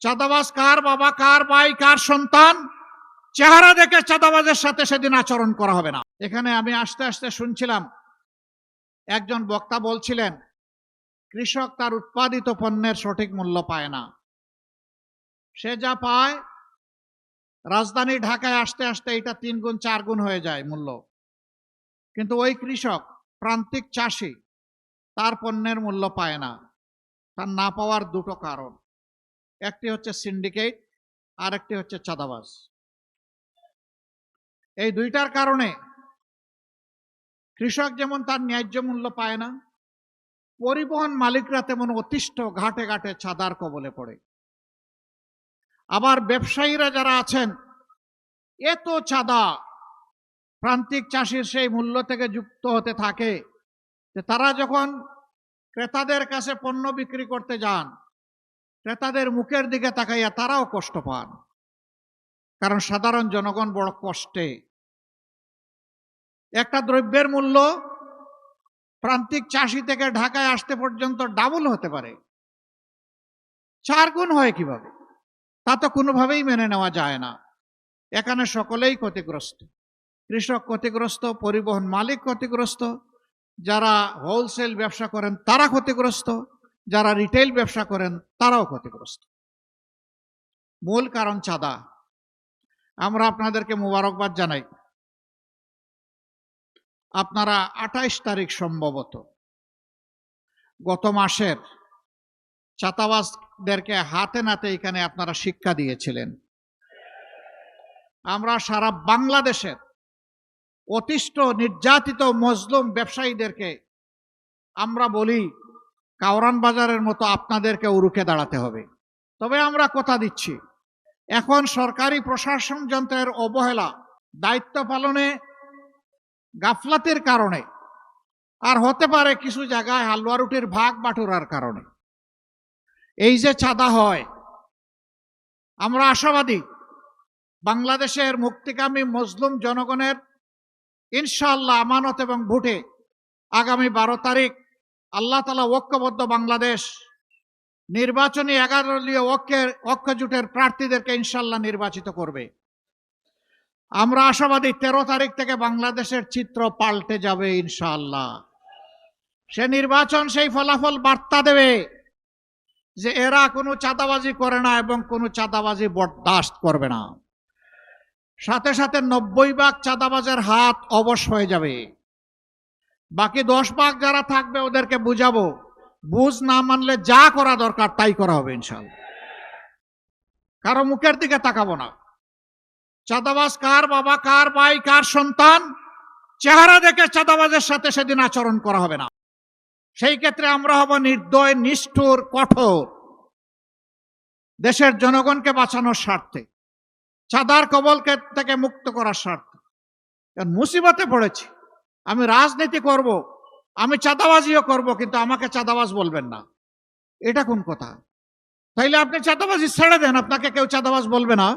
চাঁদাবাজ কার বাবা, কার ভাই, কার সন্তান, চেহারা দেখে চাঁদাবাজের সাথে সেদিন আচরণ করা হবে না। এখানে আমি আস্তে আস্তে শুনছিলাম, একজন বক্তা বলছিলেন কৃষক তার উৎপাদিত পণ্যের সঠিক মূল্য পায় না। সে যা পায় রাজধানী ঢাকায় আসতে আসতে এটা 3 গুণ 4 গুণ হয়ে যায় মূল্য। কিন্তু ওই কৃষক, প্রান্তিক চাষি, তার পণ্যের মূল্য পায় না। তার না পাওয়ার দুটো কারণ, একটি হচ্ছে সিন্ডিকেট, আর একটি হচ্ছে চাঁদাবাজ। এই দুইটার কারণে কৃষক যেমন তার ন্যায্য মূল্য পায় না, পরিবহন মালিকরা তেমন অতিষ্ঠ ঘাটে ঘাটে চাঁদার কবলে পড়ে। আবার ব্যবসায়ীরা যারা আছেন, এত চাঁদা প্রান্তিক চাষির সেই মূল্য থেকে যুক্ত হতে থাকে যে তারা যখন ক্রেতাদের কাছে পণ্য বিক্রি করতে যান, ক্রেতাদের মুখের দিকে তাকাইয়া তারাও কষ্ট পান, কারণ সাধারণ জনগণ বড় কষ্টে। একটা দ্রব্যের মূল্য প্রান্তিক চাষি থেকে ঢাকায় আসতে পর্যন্ত ডাবল হতে পারে, 4 গুণ হয় কিভাবে? তা তো কোনোভাবেই মেনে নেওয়া যায় না। এখানে সকলেই ক্ষতিগ্রস্ত। কৃষক ক্ষতিগ্রস্ত, পরিবহন মালিক ক্ষতিগ্রস্ত, যারা হোলসেল ব্যবসা করেন তারা ক্ষতিগ্রস্ত, যারা রিটেল ব্যবসা করেন তারাও ক্ষতিগ্রস্ত। মূল কারণ চাঁদা। আমরা আপনাদেরকে মোবারকবাদ জানাই, আপনারা 28 তারিখ সম্ভবত গত মাসের চাঁদাবাজদেরকে হাতে নাতে এখানে আপনারা শিক্ষা দিয়েছিলেন। আমরা সারা বাংলাদেশের অতিষ্ঠ নির্যাতিত মজলুম ব্যবসায়ীদেরকে আমরা বলি, কাওরান বাজারের মতো আপনাদেরকে রুখে দাঁড়াতে হবে। তবে আমরা কথা দিচ্ছি, এখন সরকারি প্রশাসন যন্ত্রের অবহেলা, দায়িত্ব পালনে গাফলাতের কারণে, আর হতে পারে কিছু জায়গায় হালুয়া রুটির ভাগ বাটুরার কারণে এই যে চাঁদা হয়, আমরা আশাবাদী বাংলাদেশের মুক্তিকামী মজলুম জনগণের ইনশাআল্লাহ আমানত এবং ভোটে আগামী 12 তারিখ আল্লাহ তাআলা ঐক্যবদ্ধ বাংলাদেশ নির্বাচনী 11 দলীয় ঐক্য জোটের প্রার্থীদেরকে ইনশাআল্লাহ নির্বাচিত করবে। আমরা আশাবাদী 13 তারিখ থেকে বাংলাদেশের চিত্র পাল্টে যাবে ইনশাআল্লাহ। সে নির্বাচন সেই ফলাফল বার্তা দেবে যে এরা কোনো চাঁদাবাজি করে না এবং কোনো চাঁদাবাজি বরদাস্ত করবে না। সাথে সাথে 90 ভাগ চাঁদাবাজের হাত অবশ হয়ে যাবে। বাকি 10 ভাগ যারা থাকবে ওদেরকে বুঝাবো, বুঝ না মানলে যা করা দরকার তাই করা হবে ইনশাআল্লাহ। কারো মুখের দিকে তাকাবো না। চাঁদাবাজ কার বাবা, কার ভাই, কার সন্তান, চেহারা দেখে চাঁদাবাজের সাথে সেদিন আচরণ করা হবে না। সেই ক্ষেত্রে আমরা হব নির্দয়, নিষ্ঠুর, কঠোর, দেশের জনগণকে বাঁচানোর স্বার্থে, চাঁদার কবল থেকে মুক্ত করার স্বার্থে। মুসিবতে পড়েছি, আমি রাজনীতি করব, আমি চাঁদাবাজিও করব, কিন্তু আমাকে চাঁদাবাজ বলবেন না, এটা কোন কথা? তাইলে আপনি চাঁদাবাজি ছেড়ে দেন, আপনাকে কেউ চাঁদাবাজ বলবে না।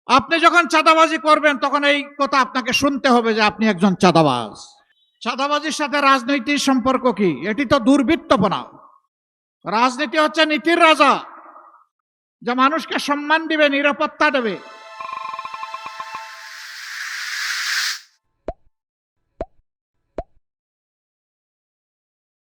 আপনি যখন চাঁদাবাজি করবেন তখন এই কথা আপনাকে শুনতে হবে যে আপনি একজন চাঁদাবাজ। চাঁদাবাজির সাথে রাজনীতির সম্পর্ক কি? এটি তো দুর্বৃত্তপনা। রাজনীতি হচ্ছে নীতির রাজা, যা মানুষকে সম্মান দিবে, নিরাপত্তা দেবে,